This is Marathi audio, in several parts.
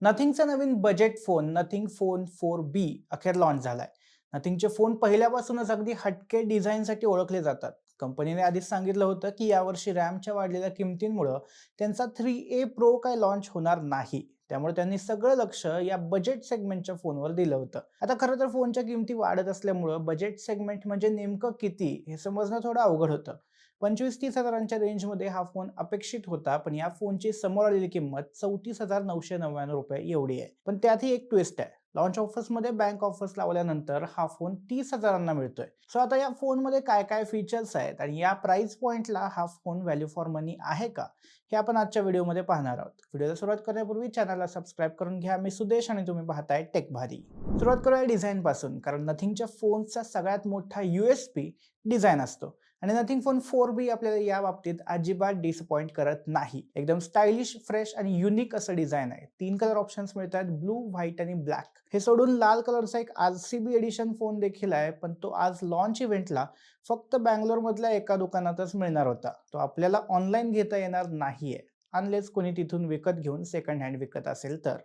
नथिंगचा नवीन budget phone Nothing phone 4B अखेर लॉन्च झालाय. नथिंगचे फोन पहिल्यापासूनच अगदी हटके डिझाईनसाठी ओळखले जातात. कंपनीने आधीच सांगितलं होतं की यावर्षी रॅमच्या वाढलेल्या किमतींमुळे त्यांचा 3A प्रो काय लॉन्च होणार नाही. त्यामुळे त्यांनी सगळं लक्ष या बजेट सेगमेंटच्या फोनवर दिलं होतं. आता खरं तर फोनच्या किमती वाढत असल्यामुळे बजेट सेगमेंट म्हणजे नेमकं किती हे समजणं थोडं अवघड होतं. 25-30 हजारांच्या रेंजमध्ये हा फोन अपेक्षित होता, पण या फोनची समोर आलेली किंमत 34,999 रुपये एवढी आहे. पण त्यातही एक ट्विस्ट आहे. लॉन्च ऑफर्समध्ये बँक ऑफर्स लावल्यानंतर हा फोन 30 हजारांना मिळतोय. सो आता या फोनमध्ये काय काय फीचर्स आहेत आणि या प्राइस पॉइंटला हा फोन व्हॅल्यू फॉर मनी आहे का, हे आपण आजच्या व्हिडिओमध्ये पाहणार आहोत. व्हिडिओला सुरुवात करण्यापूर्वी चॅनलला सबस्क्राईब करून घ्या. मी सुदेश आणि तुम्ही पाहताय टेक भारी. सुरुवात करूया डिझाईन पासून, कारण नथिंगच्या फोनचा सगळ्यात मोठा USP डिझाईन असतो. आणि नथिंग फोन 4B आपल्याला या बाबतीत अजिबात डिसअपॉइंट करत नाही. एकदम स्टायलिश, फ्रेश आणि युनिक असं डिझाईन आहे. 3 कलर ऑप्शन्स मिळतात: ब्लू, व्हाईट आणि ब्लॅक. हे सोडून लाल कलरचा एक RCB एडिशन फोन देखील आहे, पण तो आज लॉन्च इव्हेंटला फक्त बँगलोर मधल्या एका दुकानातच मिळणार होता. तो आपल्याला ऑनलाईन घेता येणार नाहीये, अनलेस कोणी तिथून विकत घेऊन सेकंड हँड विकत असेल तर.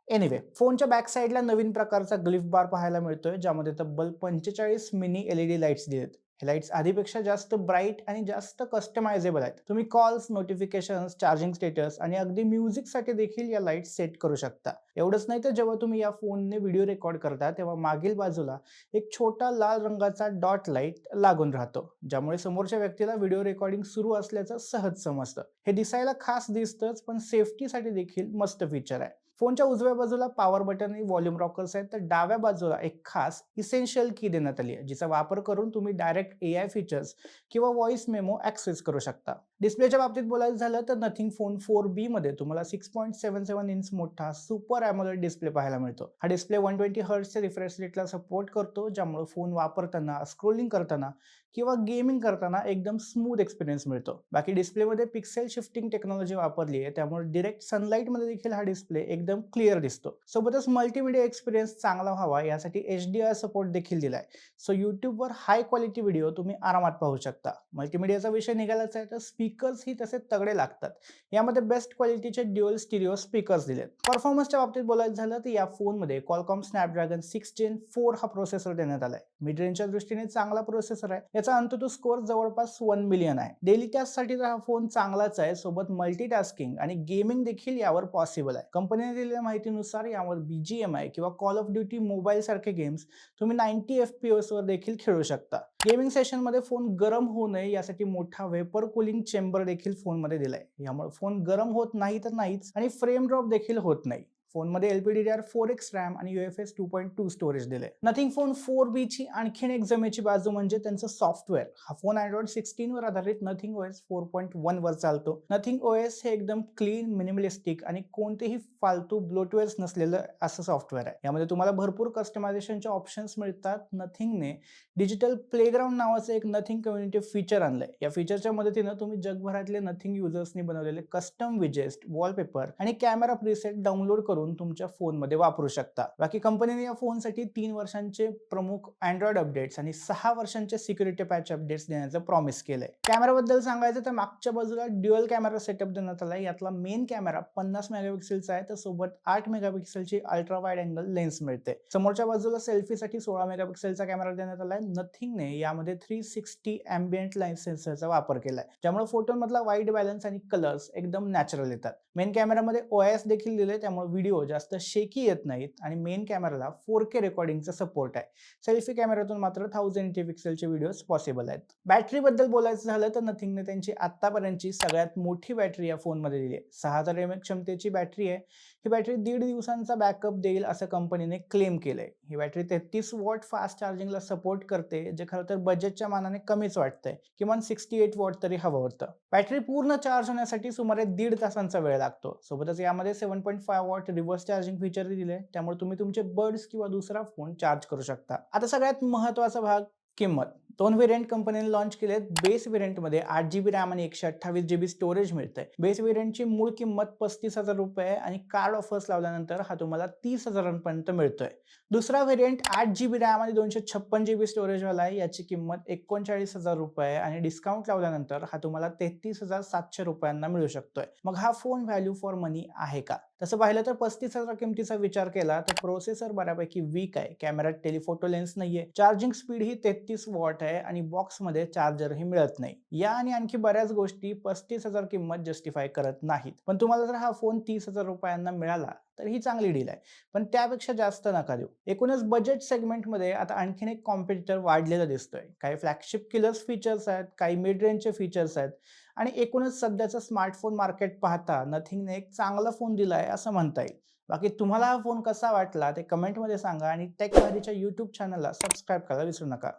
एनिवे, फोनच्या बॅक साईडला नवीन प्रकारचा ग्लिफ बार पाहायला मिळतोय, ज्यामध्ये तब्बल 45 मिनी LED लाईट्स दिलेत. हे लाईट्स आधीपेक्षा जास्त ब्राईट आणि जास्त कस्टमायझेबल आहेत. तुम्ही कॉल्स, नोटिफिकेशन्स, चार्जिंग स्टेटस आणि अगदी म्युझिकसाठी देखील या लाईट्स सेट करू शकता. एवढंच नाही तर जेव्हा तुम्ही या फोनने व्हिडिओ रेकॉर्ड करता तेव्हा मागील बाजूला एक छोटा लाल रंगाचा डॉट लाईट लागून राहतो, ज्यामुळे समोरच्या व्यक्तीला व्हिडिओ रेकॉर्डिंग सुरू असल्याचं सहज समजतं. हे दिसायला खास दिसतंच, पण सेफ्टीसाठी देखील मस्त फीचर आहे. फोनच्या उजव्या बाजूला पॉवर बटन आणि व्हॉल्यूम रॉकर्स आहेत, तर डाव्या बाजूला एक खास इसेन्शियल की देण्यात आली आहे, जिचा वापर करून तुम्ही डायरेक्ट AI फीचर्स किंवा व्हॉइस मेमो ऍक्सेस करू शकता. डिस्प्लेच्या बाबतीत बोलायचं झालं तर नथिंग फोन 4B मध्ये तुम्हाला 6.77 इंच मोठा सुपर AMOLED डिस्प्ले पाहायला मिळतो. हा डिस्प्ले 120 Hz रिफ्रेश रेटला सपोर्ट करतो, ज्यामुळे फोन वापरताना, स्क्रोलिंग करताना किंवा गेमिंग करताना एकदम स्मूथ एक्सपिरियन्स मिळतो. बाकी डिस्प्लेमध्ये पिक्सेल शिफ्टिंग टेक्नॉलॉजी वापरली आहे, त्यामुळे डायरेक्ट सनलाईटमध्ये देखील हा डिस्प्ले एकदम क्लिअर दिसतो. सोबतच मल्टीमीडिया एक्सपिरियन्स चांगला व्हावा यासाठी HDR सपोर्ट देखील दिलाय. सो यूट्यूबवर हाय क्वालिटी व्हिडिओ तुम्ही आरामात पाहू शकता. मल्टीमीडियाचा विषय निघालाच आहे तर स्पीकर्स ही तसे तगडे लागतात. यामध्ये बेस्ट क्वालिटीचे ड्युअल स्टिरिओ स्पीकर्स दिलेत. परफॉर्मन्सच्या बाबतीत बोलायचं झालं तर या फोनमध्ये Qualcomm Snapdragon 6 Gen 4 हा प्रोसेसर देण्यात आलाय. मिड रेंजच्या दृष्टीने चांगला प्रोसेसर आहे. याचा अंततः स्कोअर जवळपास 1 मिलियन आहे. डेली टास्कसाठी तर हा फोन चांगलाच आहे. सोबत मल्टीटास्किंग आणि गेमिंग देखील यावर पॉसिबल आहे. कंपनीने दिलेल्या माहितीनुसार यावर BGMI किंवा कॉल ऑफ ड्युटी मोबाईल सारखे गेम्स तुम्ही 90 FPS वर देखील खेळू शकता. गेमिंग सेशनमध्ये फोन गरम होऊ नये यासाठी मोठा वेपर कूलिंग चेंबर देखील फोनमध्ये दिलाय. यामुळे फोन गरम होत नाही तर नाहीच आणि फ्रेम ड्रॉप देखील होत नाही. फोनमध्ये LPDDR4X रॅम आणि UFS 2.2 स्टोरेज दिले. नथिंग फोन 4B ची आणखीन एक जमेची बाजू म्हणजे त्यांचं सॉफ्टवेअर. हा फोन Android 16 वर आधारित नथिंग OS 4.1 वर चालतो. नथिंग OS हे एकदम क्लीन, मिनिमलिस्टिक आणि कोणतेही फालतू ब्लोटवेअर्स नसलेलं असं सॉफ्टवेअर आहे. यामध्ये तुम्हाला भरपूर कस्टमायझेशनचे ऑप्शन्स मिळतात. नथिंगने डिजिटल प्लेग्राऊंड नावाचं एक नथिंग कम्युनिटी फीचर आणलंय. या फीचरच्या मदतीने तुम्ही जगभरातले नथिंग युजर्सनी बनवलेले कस्टम विजेट्स, वॉलपेपर आणि कॅमेरा प्रीसेट डाउनलोड करून तुमच्या फोनमध्ये वापरू शकता. बाकी कंपनीने या फोनसाठी 3 वर्षांचे प्रमुख अँड्रॉइड अपडेट्स आणि 6 वर्षांचे सिक्युरिटी पॅच अपडेट्स देण्याचं प्रॉमिस केलंय. कॅमेराबद्दल सांगायचं तर मागच्या बाजूला ड्युअल कॅमेरा सेटअप देण्यात आलाय. यातला मेन कॅमेरा 50 मेगापिक्सेलचा आहे, तर सोबत 8 मेगापिक्सेलची अल्ट्रा वाईड अँगल लेन्स मिळते. समोरच्या बाजूला सेल्फीसाठी 16 मेगापिक्सेलचा कॅमेरा देण्यात आलाय. नथिंगने यामध्ये 360 अँबिएंट लाईट सेन्सरचा वापर केलाय, ज्यामुळे फोटोमधला व्हाईट बॅलन्स आणि कलर्स एकदम नॅचरल येतात. मेन कॅमेरामध्ये OIS देखील दिले, त्यामुळे व्हिडिओ जास्त शेकी येत नाहीत आणि मेन कॅमेराला 4K रेकॉर्डिंगचा सपोर्ट आहे. सेल्फी कॅमेऱ्यातून मात्र 1080 पिक्सेलचे व्हिडिओज पॉसिबल आहेत. बॅटरीबद्दल बोलायचं झालं तर नथिंगने त्यांची आतापर्यंतची सगळ्यात मोठी बॅटरी या फोनमध्ये दिली आहे. 6000 mAh क्षमतेची बॅटरी आहे. ही बॅटरी 1.5 दिवसांचा बॅकअप देईल असं कंपनीने क्लेम केलंय. ही बॅटरी 33 वॉट फास्ट चार्जिंगला सपोर्ट करते, जे खरं तर बजेटच्या मानाने कमीच वाटतंय. किमान 68 वॉट तरी हवं होतं. बॅटरी पूर्ण चार्ज होण्यासाठी सुमारे 1.5 तासांचा वेळ लागतो. सोबतच यामध्ये 7.5 वॉट रिव्हर्स चार्जिंग फीचर दिले, त्यामुळे तुम्ही तुमचे बड्स किंवा दुसरा फोन चार्ज करू शकता. आता सगळ्यात महत्त्वाचा भाग, किंमत. 2 व्हेरियंट कंपनीने लॉन्च केलेत. बेस व्हेरियंटमध्ये 8GB रॅम आणि 128GB स्टोरेज मिळतंय. बेस व्हेरियंटची मूळ किंमत 35,000 रुपये आणि कार्ड ऑफर्स लावल्यानंतर हा तुम्हाला 30,000 मिळतोय. दुसरा व्हेरियंट 8GB रॅम आणि 256GB स्टोरेजवाला आहे. याची किंमत 39,000 रुपये आणि डिस्काउंट लावल्यानंतर हा तुम्हाला 33,700 रुपयांना मिळू शकतोय. मग हा फोन व्हॅल्यू फॉर मनी आहे का? तसं पाहिलं तर 35,000 किमतीचा विचार केला तर प्रोसेसर बऱ्यापैकी वीक आहे. कॅमेऱ्यात टेलिफोटो लेन्स नाहीये. चार्जिंग स्पीड ही 33 वॉट आहे आणि बॉक्समध्ये चार्जरही मिळत नाही. या आणि आणखी बऱ्याच गोष्टी 35,000 किंमत जस्टिफाय करत नाहीत. पण तुम्हाला जर हा फोन 30,000 रुपयांना मिळाला तर ही चांगली डील आहे. पण त्यापेक्षा जास्त नका देऊ. एकूणच बजेट सेगमेंटमध्ये आता आणखीन एक कॉम्पिटिटर वाढलेला दिसतोय. काही फ्लॅगशिप किलर्स फीचर्स आहेत, काही मिड रेंजचे फीचर्स आहेत आणि एकूणच सध्याचं स्मार्टफोन मार्केट पाहता नथिंगने एक चांगला फोन दिलाय असं म्हणता येईल. बाकी तुम्हाला हा फोन कसा वाटला ते कमेंटमध्ये सांगा आणि टेक भारीच्या YouTube चॅनलला सबस्क्राईब करायला विसरू नका.